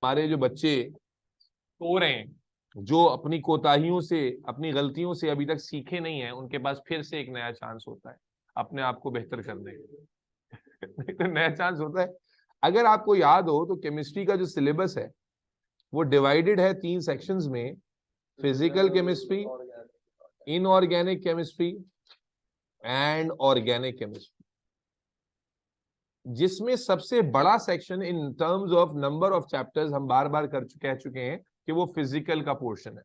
हमारे जो बच्चे सो रहे हैं, जो अपनी कोताहियों से, अपनी गलतियों से अभी तक सीखे नहीं है, उनके पास फिर से एक नया चांस होता है अपने आप को बेहतर करने का। तो नया चांस होता है। अगर आपको याद हो तो केमिस्ट्री का जो सिलेबस है वो डिवाइडेड है 3 सेक्शंस में: physical chemistry, inorganic chemistry and organic chemistry, जिसमें सबसे बड़ा section in terms of number of chapters, हम बार बार कह चुके हैं कि वो फिजिकल का पोर्शन है,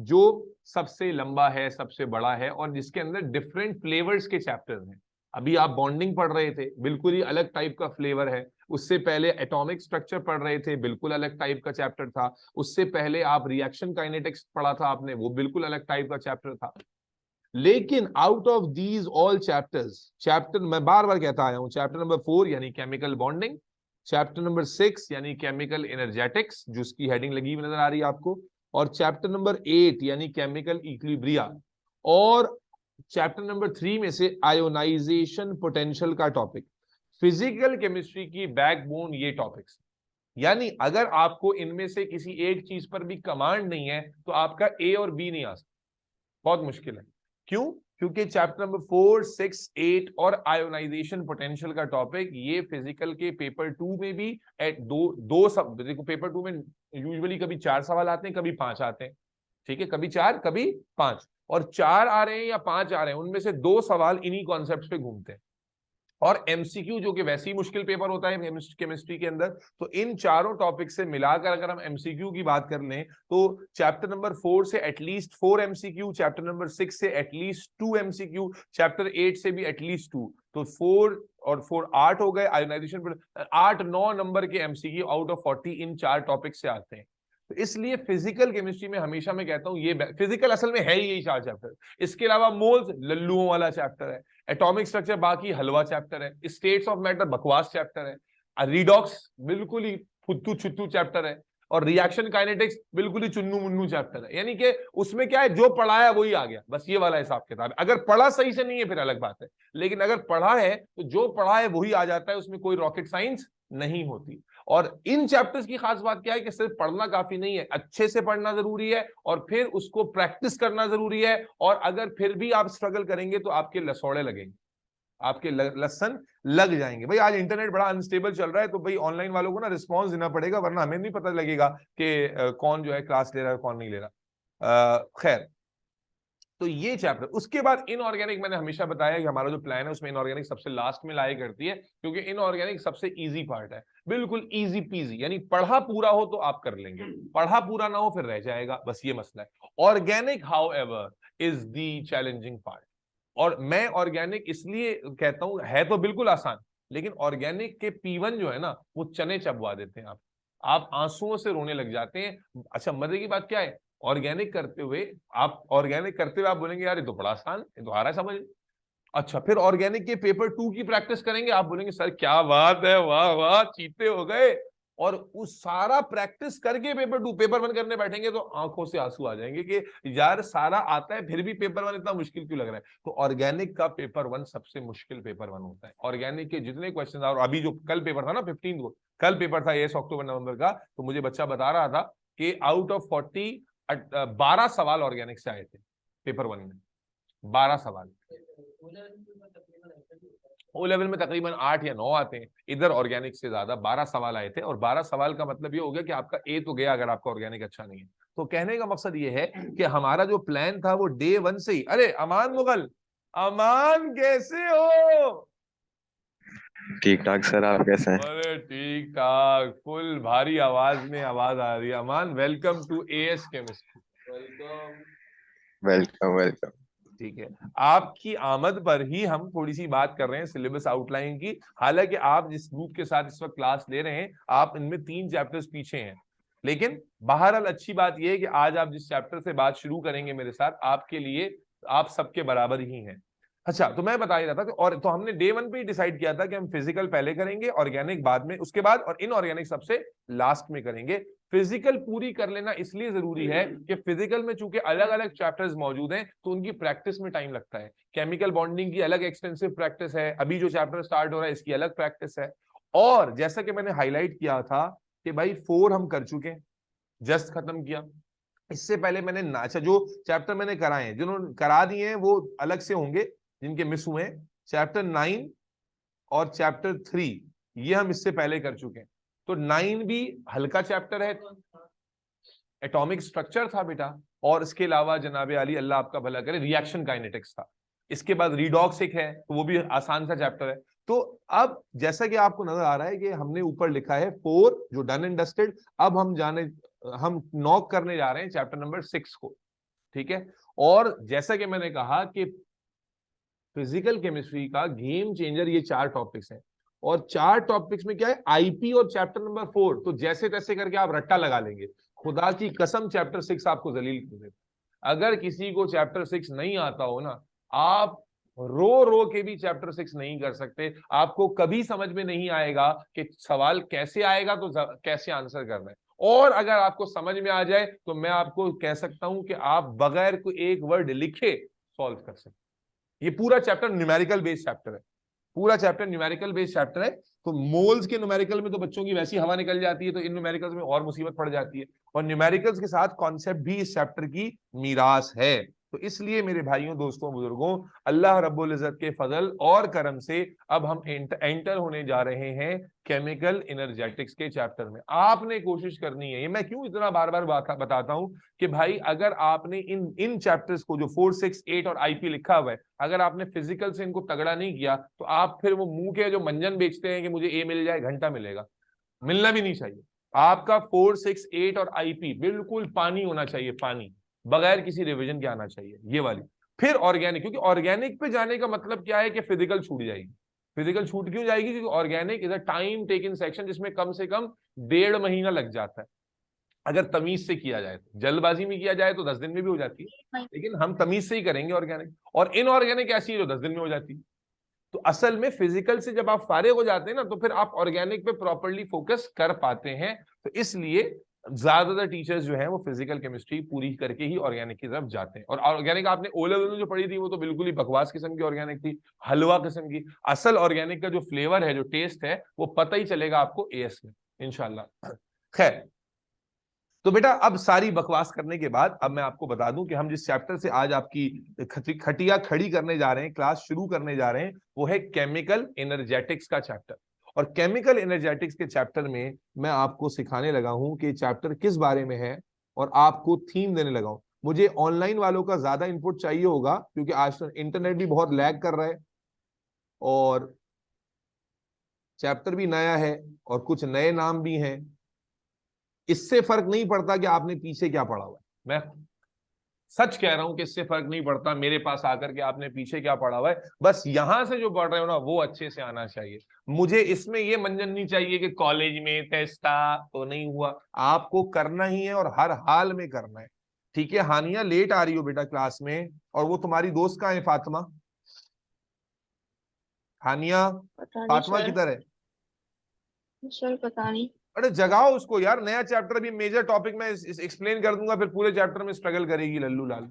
जो सबसे लंबा है, सबसे बड़ा है, और जिसके अंदर डिफरेंट फ्लेवर्स के चैप्टर्स हैं। अभी आप बॉन्डिंग पढ़ रहे थे, बिल्कुल ही अलग टाइप का फ्लेवर है। उससे पहले एटॉमिक स्ट्रक्चर पढ़ रहे थे, बिल्कुल अलग टाइप का चैप्टर था। उससे पहले आप रिएक्शन काइनेटिक्स पढ़ा था आपने, वो बिल्कुल अलग टाइप का चैप्टर था। लेकिन out of these all chapters, chapter मैं बार बार कहता आया हूं, चैप्टर नंबर 4 यानी केमिकल बॉन्डिंग, चैप्टर नंबर 6 यानी केमिकल एनर्जेटिक्स, जिसकी हेडिंग लगी हुई नजर आ रही है आपको, और चैप्टर नंबर 8 यानी केमिकल इक्विलिब्रिया, और चैप्टर नंबर 3 में से आयोनाइजेशन पोटेंशियल का टॉपिक। फिजिकल केमिस्ट्री की बैकबोन ये टॉपिक्स। यानी अगर आपको इनमें से किसी एक चीज पर भी कमांड नहीं है तो आपका ए और बी नहीं आ सकता, बहुत मुश्किल है। क्यों? क्योंकि चैप्टर नंबर 4, 6, 8 और आयोनाइजेशन पोटेंशियल का टॉपिक ये फिजिकल के पेपर 2 में भी दो सब देखो, पेपर 2 में यूजुअली कभी 4 सवाल आते हैं, कभी 5 आते हैं, ठीक है, कभी 4 कभी 5, और 4 आ रहे हैं या 5 आ रहे हैं, उनमें से 2 सवाल इन्हीं कॉन्सेप्ट पे घूमते हैं। और एमसीक्यू जो कि वैसे ही मुश्किल पेपर होता है केमिस्ट्री के अंदर, तो इन चारों टॉपिक से मिलाकर अगर हम एमसीक्यू की बात कर लें तो चैप्टर नंबर 4 से एटलीस्ट 4 एमसीक्यू, चैप्टर नंबर 6 से एटलीस्ट 2 एमसीक्यू, चैप्टर 8 से भी एटलीस्ट 2, तो 4 और 4 8 हो गए। आयोनाइजेशन पर 8-9 नंबर के MCQ out of 40 in 4 topic से आते हैं। तो इसलिए फिजिकल केमिस्ट्री में हमेशा मैं कहता हूं, ये फिजिकल असल में है ही यही 4 चैप्टर। इसके अलावा मोल्स लल्लुओं वाला चैप्टर है, एटॉमिक स्ट्रक्चर बाकी हलवा चैप्टर है, स्टेट्स ऑफ मैटर बकवास चैप्टर है, रिडॉक्स बिल्कुल ही फुत्तू छुत्तू चैप्टर है, और रिएक्शन काइनेटिक्स बिल्कुल ही चुन्नू मुन्नू चैप्टर है। यानी कि उसमें क्या है, जो पढ़ा है वही आ गया, बस ये वाला हिसाब किताब है। अगर पढ़ा सही से नहीं है फिर अलग बात है, लेकिन अगर पढ़ा है तो जो पढ़ा है वही आ जाता है, उसमें कोई रॉकेट साइंस नहीं होती। और इन चैप्टर्स की खास बात क्या है कि सिर्फ पढ़ना काफी नहीं है, अच्छे से पढ़ना जरूरी है, और फिर उसको प्रैक्टिस करना जरूरी है। और अगर फिर भी आप स्ट्रगल करेंगे तो आपके लसौड़े लगेंगे, आपके लसन लग जाएंगे। भाई आज इंटरनेट बड़ा अनस्टेबल चल रहा है, तो भाई ऑनलाइन वालों को ना रिस्पॉन्स देना पड़ेगा, वरना हमें नहीं पता लगेगा कि कौन जो है क्लास ले रहा है, कौन नहीं ले रहा। खैर, तो ये चैप्टर, उसके बाद इनऑर्गेनिक, मैंने हमेशा बताया कि हमारा जो प्लान है उसमें इनऑर्गेनिक सबसे लास्ट में लाया करती है, क्योंकि इनऑर्गेनिक सबसे इजी पार्ट है, बिल्कुल इजी पीजी। यानी पढ़ा पूरा हो तो आप कर लेंगे, पढ़ा पूरा ना हो फिर रह जाएगा, बस ये मसला है। Organic how ever is the challenging part. और मैं ऑर्गेनिक इसलिए कहता हूं, है तो बिल्कुल आसान, लेकिन ऑर्गेनिक के P1 जो है ना, वो चने चबवा देते हैं आप आंसुओं से रोने लग जाते हैं। अच्छा, मजे की बात क्या है, ऑर्गेनिक करते हुए आप बोलेंगे यार ये तो बड़ा आसान, ये तो आ रहा है समझ। अच्छा, फिर ऑर्गेनिक के पेपर 2 की प्रैक्टिस करेंगे, आप बोलेंगे सर क्या बात है, वाह वाह, चीते हो गए। और उस सारा प्रैक्टिस करके पेपर 1 करने बैठेंगे तो आंखों से आंसू आ जाएंगे कि यार सारा आता है फिर भी पेपर 1 इतना मुश्किल क्यों लग रहा है। तो ऑर्गेनिक का पेपर 1 सबसे मुश्किल पेपर 1 होता है। ऑर्गेनिक के जितने क्वेश्चन, और अभी जो कल पेपर था ना 15 को, कल पेपर था 1 अक्टूबर नवंबर का, तो मुझे बच्चा बता रहा था कि आउट ऑफ 40 12 सवाल ऑर्गेनिक से आए थे पेपर 1 में, 12 सवाल। ओ लेवल में तकरीबन 8 या 9 आते हैं, इधर ऑर्गेनिक से ज्यादा 12 सवाल आए थे। और 12 सवाल का मतलब ये हो गया कि आपका ए तो गया अगर आपका ऑर्गेनिक अच्छा नहीं है। तो कहने का मकसद ये है कि हमारा जो प्लान था वो डे 1 से ही, अरे अमान मुगल, अमान कैसे हो? ठीक ठाक सर, आप कैसे हैं? अरे ठीक ठाक, फुल भारी आवाज में आवाज आ रही है। Aman, welcome to AS chemistry. Welcome. Welcome welcome. ठीक है, आपकी आमद पर ही हम थोड़ी सी बात कर रहे हैं सिलेबस आउटलाइन की। हालांकि आप जिस ग्रुप के साथ इस वक्त क्लास ले रहे हैं, आप इनमें 3 चैप्टर्स पीछे हैं, लेकिन बहरहाल अच्छी बात यह है कि आज आप जिस चैप्टर से बात शुरू करेंगे मेरे साथ, आपके लिए आप सबके बराबर ही हैं। अच्छा, तो मैं बता ही रहा था कि, और तो हमने डे 1 पे ही डिसाइड किया था कि हम फिजिकल पहले करेंगे, ऑर्गेनिक बाद में, उसके बाद, और इनऑर्गेनिक सबसे लास्ट में करेंगे। फिजिकल पूरी कर लेना इसलिए जरूरी है कि फिजिकल में चूंकि अलग अलग चैप्टर्स मौजूद हैं तो उनकी प्रैक्टिस में टाइम लगता है। केमिकल बॉन्डिंग की अलग एक्सटेंसिव प्रैक्टिस है, अभी जो चैप्टर स्टार्ट हो रहा है इसकी अलग प्रैक्टिस है। और जैसा कि मैंने हाईलाइट किया था कि भाई 4 हम कर चुके हैं, जस्ट खत्म किया। इससे पहले मैंने अच्छा जो चैप्टर मैंने कराए हैं, जिन्होंने करा दिए हैं वो अलग से होंगे, जिनके मिस हुए हैं, चैप्टर 9 और चैप्टर 3 ये हम इससे पहले कर चुके हैं। तो 9 भी हल्का चैप्टर है, एटॉमिक स्ट्रक्चर था बेटा, और इसके अलावा जनाबे अली अल्लाह आपका भला करे रिएक्शन काइनेटिक्स था। इसके बाद रीडॉक्स एक है, तो वो भी आसान सा चैप्टर है। तो अब जैसा कि आपको नजर आ रहा है कि हमने ऊपर लिखा है 4 जो डन एंड डस्टेड, अब हम नॉक करने जा रहे हैं चैप्टर नंबर 6 को, ठीक है। और जैसा कि मैंने कहा कि फिजिकल केमिस्ट्री का गेम चेंजर ये 4 टॉपिक्स हैं, और 4 टॉपिक्स में क्या है, आईपी और चैप्टर नंबर 4, तो जैसे तैसे करके आप रट्टा लगा लेंगे। खुदा की कसम चैप्टर 6 आपको जलील कर देता। अगर किसी को चैप्टर 6 नहीं आता हो ना, आप रो रो के भी चैप्टर 6 नहीं कर सकते। आपको कभी समझ में नहीं आएगा कि सवाल कैसे आएगा तो कैसे आंसर करना है। और अगर आपको समझ में आ जाए तो मैं आपको कह सकता हूं कि आप बगैर कोई एक वर्ड लिखे सॉल्व कर सकते। ये पूरा चैप्टर न्यूमेरिकल बेस्ड चैप्टर है, पूरा चैप्टर न्यूमेरिकल बेस्ड चैप्टर है। तो मोल्स के न्यूमेरिकल में तो बच्चों की वैसी हवा निकल जाती है, तो इन न्यूमेरिकल्स में और मुसीबत पड़ जाती है। और न्यूमेरिकल्स के साथ कॉन्सेप्ट भी इस चैप्टर की मीरास है। तो इसलिए मेरे भाइयों, दोस्तों, बुजुर्गों, अल्लाह रब्बुल इज्जत के फजल और करम से अब हम एंटर होने जा रहे हैं केमिकल एनर्जेटिक्स के चैप्टर में। आपने कोशिश करनी है, ये मैं क्यों इतना बार बार बताता हूं कि भाई अगर आपने इन इन चैप्टर्स को जो 4, 6, 8 और आईपी लिखा हुआ है, अगर आपने फिजिकल से इनको तगड़ा नहीं किया तो आप फिर वो मुंह के जो मंजन बेचते हैं कि मुझे ए मिल जाए, घंटा मिलेगा, मिलना भी नहीं चाहिए। आपका 4, 6, 8 और आईपी बिल्कुल पानी होना चाहिए, पानी, बगैर किसी रिवीजन के आना चाहिए ये वाली। फिर ऑर्गेनिक, क्योंकि ऑर्गेनिक पे जाने का मतलब क्या है कि फिजिकल छूट जाएगी। फिजिकल छूट क्यों जाएगी? क्योंकि organic is a time taking section, जिसमें कम से कम 1.5 महीना लग जाता है अगर तमीज से किया जाए। तो जल्दबाजी में किया जाए तो 10 दिन में भी हो जाती है, लेकिन हम तमीज से ही करेंगे ऑर्गेनिक। और इनऑर्गेनिक ऐसी है जो 10 दिन में हो जाती है। तो असल में फिजिकल से जब आप फारिग हो जाते हैं ना, तो फिर आप ऑर्गेनिक पे प्रॉपर्ली फोकस कर पाते हैं। तो इसलिए ज्यादातर टीचर्स जो हैं वो फिजिकल केमिस्ट्री पूरी करके ही ऑर्गेनिक की तरफ जाते हैं। और ऑर्गेनिक आपने ओ लेवल में जो पढ़ी थी वो तो बिल्कुल ही बकवास किस्म की ऑर्गेनिक थी, हलवा किस्म की। असल ऑर्गेनिक का जो फ्लेवर है, जो टेस्ट है, वो पता ही चलेगा आपको एएस में इंशाल्लाह। खैर, तो बेटा अब सारी बकवास करने के बाद अब मैं आपको बता दूं कि हम जिस चैप्टर से आज आपकी खटिया खड़ी करने जा रहे हैं, क्लास शुरू करने जा रहे हैं, वो है केमिकल एनर्जेटिक्स का चैप्टर। और केमिकल एनर्जेटिक्स के चैप्टर में मैं आपको सिखाने लगा हूं कि चैप्टर किस बारे में है, और आपको थीम देने लगा हूं। मुझे ऑनलाइन वालों का ज्यादा इनपुट चाहिए होगा, क्योंकि आज तो इंटरनेट भी बहुत लैग कर रहा है और चैप्टर भी नया है और कुछ नए नाम भी हैं। इससे फर्क नहीं पड़ता कि आपने पीछे क्या पढ़ा हुआ है, मैं सच कह रहा हूं कि इससे फर्क नहीं पड़ता मेरे पास आकर के आपने पीछे क्या पढ़ा हुआ है। बस यहां से जो पढ़ रहे हो ना, वो अच्छे से आना चाहिए। मुझे इसमें ये मंजन नहीं चाहिए कि कॉलेज में टेस्ट था तो नहीं हुआ। आपको करना ही है और हर हाल में करना है, ठीक है। हानिया लेट आ रही हो बेटा क्लास में, और वो तुम्हारी दोस्त कहाँ है, फातिमा? हानिया, फातिमा किधर है? सर पता नहीं। अरे जगाओ उसको यार, नया चैप्टर, अभी मेजर टॉपिक में एक्सप्लेन कर दूंगा, फिर पूरे चैप्टर में स्ट्रगल करेगी लल्लू लाल।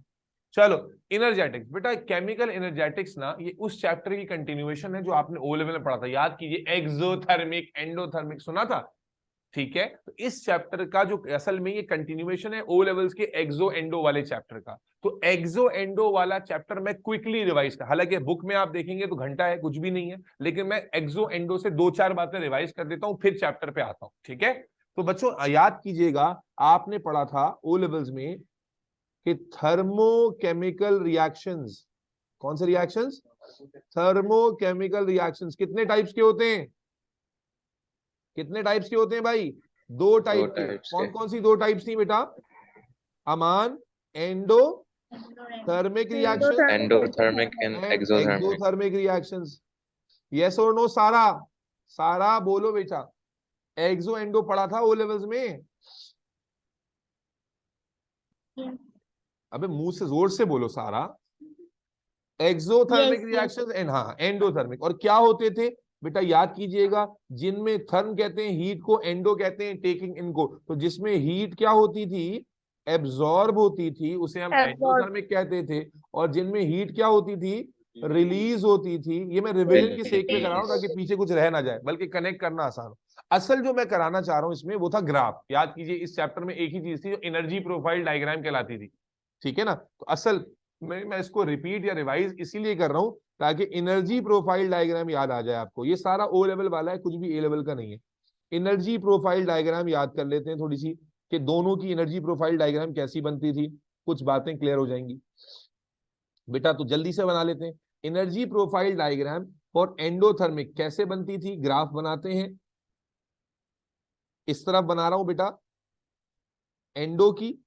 चलो, इनर्जेटिक्स बेटा, केमिकल एनर्जेटिक्स ना, ये उस चैप्टर की कंटिन्यूएशन है जो आपने ओ लेवल में पढ़ा था। याद कीजिए, एक्सोथर्मिक, एंडोथर्मिक सुना था, ठीक है। तो इस चैप्टर का जो असल में ये कंटिन्यूएशन है ओ लेवल्स के एक्सो एंडो वाले चैप्टर का। तो एक्सो एंडो वाला चैप्टर मैं क्विकली रिवाइज कर, हालांकि बुक में आप देखेंगे तो घंटा है, कुछ भी नहीं है, लेकिन मैं एक्सो एंडो से 2-4 बातें रिवाइज कर देता हूं, फिर चैप्टर पे आता हूं, ठीक है। तो बच्चों याद कीजिएगा, आपने पढ़ा था ओ लेवल्स में कि थर्मोकेमिकल रिएक्शंस, कौन से रिएक्शंस? थर्मोकेमिकल रिएक्शंस कितने टाइप्स के होते हैं? कितने टाइप्स के होते हैं भाई? 2 टाइप के। कौन कौन सी 2 टाइप्स थी बेटा? Aman, endothermic reaction, endothermic and and exothermic. Exothermic reactions. Yes और नो? सारा सारा बोलो बेटा। एक्सो एंडो पढ़ा था ओ लेवल्स में? अबे मुंह से जोर से बोलो सारा। एक्सोथर्मिक रिएक्शंस एंड हाँ एंडोथर्मिक। और क्या होते थे बेटा? याद कीजिएगा, जिनमें थर्म कहते हैं हीट को, एंडो कहते हैं टेकिंग इनको। तो जिसमें हीट क्या होती थी? एब्जॉर्ब होती थी, उसे हम एंडोथर्मिक कहते थे। और जिनमें हीट क्या होती थी? रिलीज होती थी। ये मैं रिवीजन की सेक पे कर रहा हूं ताकि पीछे कुछ रह ना जाए, बल्कि कनेक्ट करना आसान हो। असल जो मैं कराना चाह रहा हूं इसमें वो था ग्राफ। याद कीजिए इस चैप्टर में एक ही चीज थी जो एनर्जी प्रोफाइल डायग्राम कहलाती थी, ठीक है ना। तो असल मैं इसको रिपीट या रिवाइज इसीलिए कर रहा हूं ताकि एनर्जी प्रोफाइल डायग्राम याद आ जाए आपको। ये सारा ओ लेवल वाला है, कुछ भी ए लेवल का नहीं है। एनर्जी प्रोफाइल डायग्राम याद कर लेते हैं थोड़ी सी, कि दोनों की एनर्जी प्रोफाइल डायग्राम कैसी बनती थी, कुछ बातें क्लियर हो जाएंगी बेटा। तो जल्दी से बना लेते हैं। Energy profile diagram for endothermic कैसे बनती थी, ग्राफ बनाते हैं। इस तरफ बना रहा हूं बेटा एंडो की,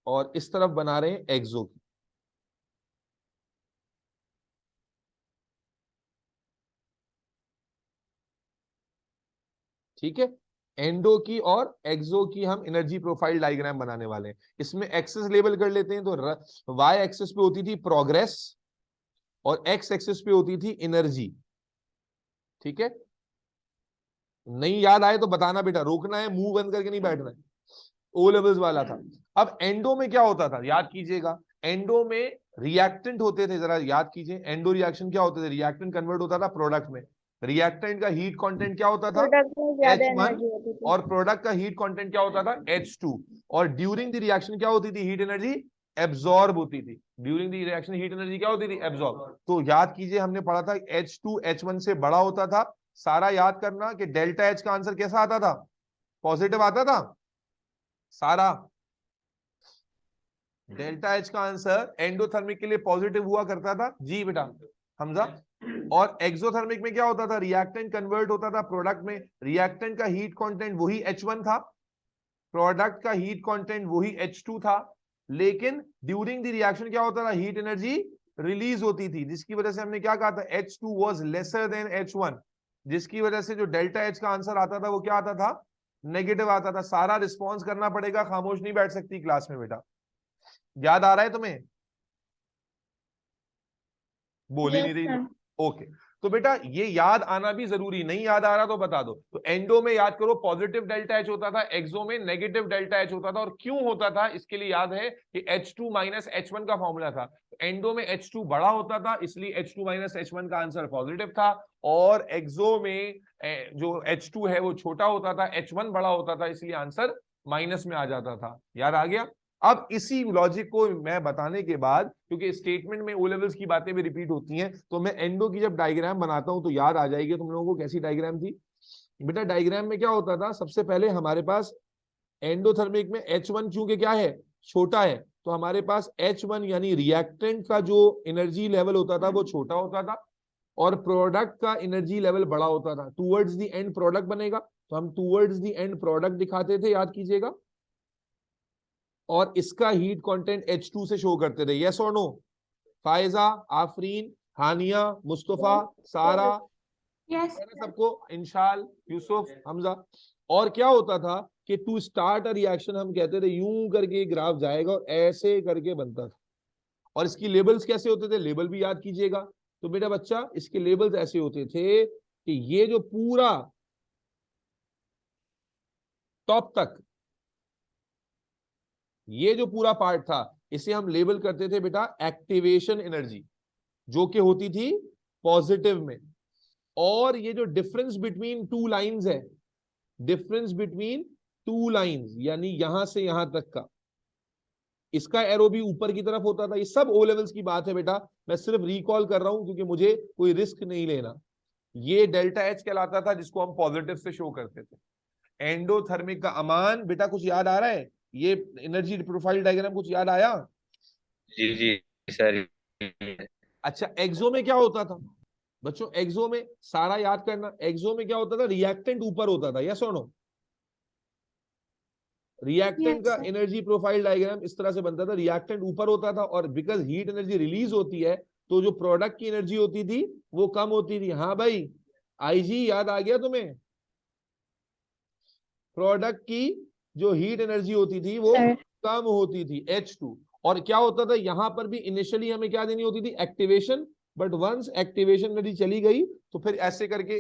और इस तरफ बना रहे हैं एक्सो की। ठीक है, एंडो की और एक्सो की हम एनर्जी प्रोफाइल डायग्राम बनाने वाले हैं। इसमें एक्सेस लेबल कर लेते हैं। तो वाई एक्सेस पे होती थी प्रोग्रेस और एक्स एक्सेस पे होती थी एनर्जी। ठीक है, नहीं याद आए तो बताना बेटा, रोकना है, मुंह बंद करके नहीं बैठना है। ओ लेवल्स वाला था। अब एंडो में क्या होता था याद कीजिएगा, एंडो में रिएक्टेंट होते थे, जरा याद कीजिए एंडो रिएक्शन क्या होते थे। रिएक्टेंट कन्वर्ट होता था प्रोडक्ट में। रिएक्टेंट का हीट कंटेंट क्या होता था, प्रोडक्ट में ज्यादा H1, एनर्जी होती थी। और प्रोडक्ट का हीट कंटेंट क्या होता था, H2। और ड्यूरिंग द रिएक्शन क्या होती थी, हीट एनर्जी एब्जॉर्ब होती थी। During the reaction heat energy क्या होती थी, एब्जॉर्ब। तो याद कीजिए हमने पढ़ा था H2 H1 से बड़ा होता था। सारा याद करना कि डेल्टा H का आंसर कैसा आता था, पॉजिटिव आता था। सारा डेल्टा H का आंसर एंडोथर्मिक के लिए पॉजिटिव हुआ करता था जी बेटा हमजा। और एक्सोथर्मिक में क्या होता था, रिएक्टेंट कन्वर्ट होता था प्रोडक्ट में। रिएक्टेंट का हीट कंटेंट वही H1 था, प्रोडक्ट का हीट कंटेंट वही H2 था, लेकिन ड्यूरिंग द रिएक्शन क्या होता था, हीट एनर्जी रिलीज होती थी, जिसकी वजह से हमने क्या कहा था, H2 was lesser than H1, जिसकी वजह से जो डेल्टा H का आंसर आता था वो क्या आता था, नेगेटिव आता था। सारा रिस्पॉन्स करना पड़ेगा, खामोश नहीं बैठ सकती क्लास में बेटा। याद आ रहा है तुम्हें, बोल ही नहीं रही। सर। ओके, तो बेटा ये याद आना भी जरूरी, नहीं याद आ रहा तो बता दो। तो एंडो में याद करो पॉजिटिव डेल्टा एच होता था, एक्सो में नेगेटिव डेल्टा एच होता था। और क्यों होता था इसके लिए याद है कि H2 माइनस H1 का फॉर्मूला था। एंडो में H2 बड़ा होता था इसलिए H2 माइनस H1 का आंसर पॉजिटिव था, और एक्सो में जो H2 है वो छोटा होता था, H1 बड़ा होता था, इसलिए आंसर माइनस में आ जाता था। याद आ गया। अब इसी लॉजिक को मैं बताने के बाद, क्योंकि स्टेटमेंट में ओ लेवल्स की बातें भी रिपीट होती हैं, तो मैं एंडो की जब डायग्राम बनाता हूं तो याद आ जाएगी तुम लोगों को कैसी डायग्राम थी बेटा। डायग्राम में क्या होता था, सबसे पहले हमारे पास एंडोथर्मिक में H1 चूंकि क्या है, छोटा है, तो हमारे पास H1 यानी रिएक्टेंट का जो एनर्जी लेवल होता था वो छोटा होता था, और प्रोडक्ट का एनर्जी लेवल बड़ा होता था। टूवर्ड्स द एंड प्रोडक्ट बनेगा, तो हम टूवर्ड्स द एंड प्रोडक्ट दिखाते थे, याद कीजिएगा। और इसका हीट कंटेंट H2 से शो करते थे। यस और नो, फायजा, आफरीन, हानिया, मुस्तफा, सारा, यस सबको, इंशाल, यूसुफ, हमजा। और क्या होता था कि टू स्टार्ट अ रिएक्शन हम कहते थे यूं करके ग्राफ जाएगा और ऐसे करके बनता था। और इसकी लेबल्स कैसे होते थे, लेबल भी याद कीजिएगा। तो बेटा बच्चा इसके लेबल्स ऐसे होते थे कि ये जो पूरा टॉप तक, ये जो पूरा पार्ट था, इसे हम लेबल करते थे बेटा एक्टिवेशन एनर्जी, जो कि होती थी पॉजिटिव में। और ये जो डिफरेंस बिटवीन टू लाइंस है, डिफरेंस बिटवीन टू लाइंस यानी यहां से यहां तक का, इसका एरो भी ऊपर की तरफ होता था। ये सब ओ लेवल्स की बात है बेटा, मैं सिर्फ रिकॉल कर रहा हूं क्योंकि मुझे कोई रिस्क नहीं लेना। ये डेल्टा एच कहलाता था, जिसको हम पॉजिटिव से शो करते थे। एंडोथर्मिक का अमान बेटा कुछ याद आ रहा है, ये एनर्जी प्रोफाइल डायग्राम कुछ याद आया। जी जी सर। अच्छा, एक्सो में क्या होता था बच्चों, एक्सो में सारा याद करना, एक्सो में क्या होता था, रिएक्टेंट ऊपर होता था। यस और नो, रिएक्टेंट का एनर्जी प्रोफाइल डायग्राम इस तरह से बनता था, रिएक्टेंट ऊपर होता था, और बिकॉज हीट एनर्जी रिलीज होती है तो जो प्रोडक्ट की एनर्जी होती थी वो कम होती थी। हाँ भाई, आईजी याद आ गया तुम्हें, प्रोडक्ट की जो हीट एनर्जी होती थी वो कम होती थी, H2। और क्या होता था, यहां पर भी इनिशियली हमें क्या देनी होती थी, activation. But once activation energy चली गई तो फिर ऐसे करके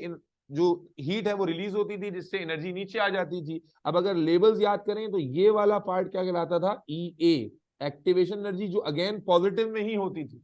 जो हीट है वो रिलीज होती थी, जिससे एनर्जी नीचे आ जाती थी। अब अगर लेवल्स याद करें तो ये वाला पार्ट क्या कहलाता था, EA, एक्टिवेशन एनर्जी, जो अगेन पॉजिटिव में ही होती थी।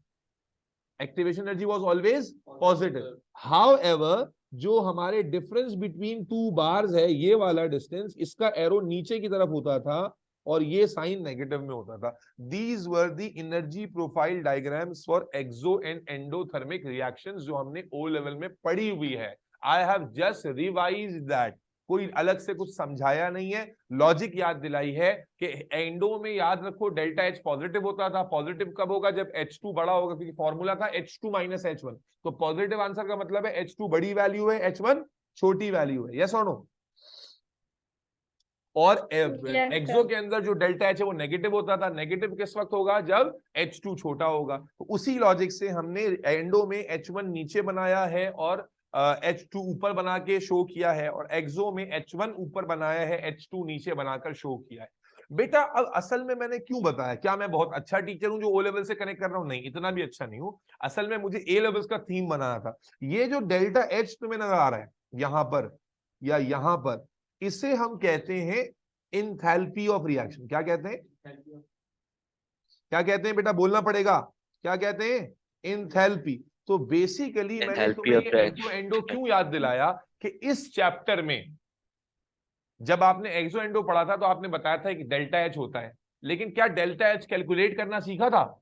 Activation energy was always positive. However जो हमारे डिफरेंस बिटवीन टू बार्स है, ये वाला डिस्टेंस, इसका एरो नीचे की तरफ होता था और ये साइन नेगेटिव में होता था। These were the energy profile diagrams for exo and endothermic reactions, जो हमने ओ लेवल में पढ़ी हुई है। I have just revised that, कोई अलग से कुछ समझाया नहीं है, लॉजिक याद दिलाई है कि एंडो में याद रखो डेल्टा एच पॉजिटिव होता था। पॉजिटिव कब होगा? जब H2 बड़ा होगा, क्योंकि फॉर्मूला था H2 माइनस H1। तो पॉजिटिव आंसर का मतलब है H2 बड़ी वैल्यू है, H1 छोटी वैल्यू है। यस और नो? और एक्सो के अंदर जो डेल्टा एच है वो नेगेटिव होता था। नेगेटिव किस वक्त होगा? जब H2 छोटा होगा। तो उसी लॉजिक से हमने एंडो में H1 नीचे बनाया है और H2 ऊपर बना के शो किया है, और एक्सो में H1 ऊपर बनाया है, H2 नीचे बनाकर शो किया है। बेटा अब असल में मैंने क्यों बताया? क्या मैं बहुत अच्छा टीचर हूं जो ओ लेवल से कनेक्ट कर रहा हूं? नहीं, इतना भी अच्छा नहीं हूं। असल में मुझे ए लेवल्स का थीम बनाना था। ये जो डेल्टा एच तुम्हें नजर आ रहा है यहां पर या यहां पर, इसे हम कहते हैं इंथैल्पी ऑफ रिएक्शन। क्या कहते हैं? क्या कहते हैं बेटा? बोलना पड़ेगा। क्या कहते हैं? इंथैल्पी। तो बेसिकली मैंने एंथैल्पी तुम्हें ऑफ ये एक्सो एंडो क्यों याद दिलाया कि इस चैप्टर में जब आपने एक्सो एंडो पढ़ा था तो आपने बताया था कि डेल्टा एच होता है, लेकिन क्या डेल्टा एच कैलकुलेट करना सीखा था?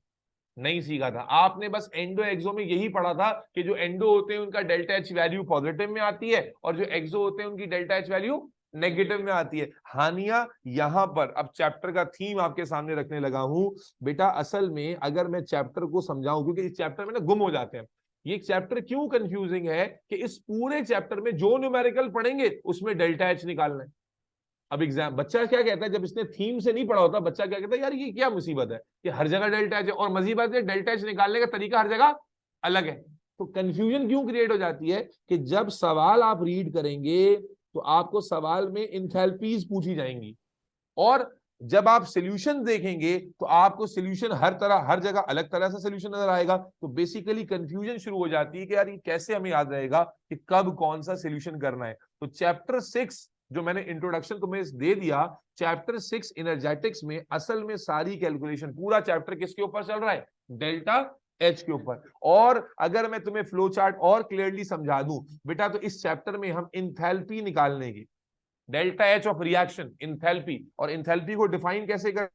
नहीं सीखा था। आपने बस एंडो एक्सो में यही पढ़ा था कि जो एंडो होते हैं उनका डेल्टा एच वैल्यू पॉजिटिव में आती है और जो एक्सो होते हैं उनकी डेल्टा एच वैल्यू नेगेटिव में आती है। हानिया यहां पर अब चैप्टर का थीम आपके सामने रखने लगा हूं। बेटा असल में अगर मैं चैप्टर को समझाऊं, क्योंकि इस चैप्टर में ना गुम हो जाते हैं। ये चैप्टर क्यों कंफ्यूजिंग है कि इस पूरे चैप्टर में जो न्यूमेरिकल पढ़ेंगे उसमें डेल्टा एच निकालना है। अब एग्जाम बच्चा क्या कहता है, जब इसने थीम से नहीं पढ़ा होता, बच्चा क्या कहता है, यार ये क्या मुसीबत है कि हर जगह डेल्टा एच है, और मजीद बात है डेल्टा एच निकालने का तरीका हर जगह अलग है। तो कंफ्यूजन क्यों क्रिएट हो जाती है कि जब सवाल आप रीड करेंगे तो आपको सवाल में इंथैल्पीज पूछी जाएंगी, और जब आप सॉल्यूशन देखेंगे तो आपको सॉल्यूशन हर जगह अलग तरह से सॉल्यूशन नजर आएगा। तो बेसिकली कंफ्यूजन शुरू हो जाती है कि यार ये कैसे हमें याद रहेगा कि कब कौन सा सॉल्यूशन करना है। तो चैप्टर 6 जो मैंने इंट्रोडक्शन तुम्हें दे दिया, चैप्टर 6 एनर्जेटिक्स में असल में सारी कैलकुलेशन, पूरा चैप्टर किसके ऊपर चल रहा है? डेल्टा एच के ऊपर। और अगर मैं तुम्हें फ्लो चार्ट और क्लियरली समझा दूं बेटा, तो इस चैप्टर में हम इंथैल्पी निकालने की, delta H of reaction, enthalpy, और इंथैल्पी को डिफाइन कैसे कर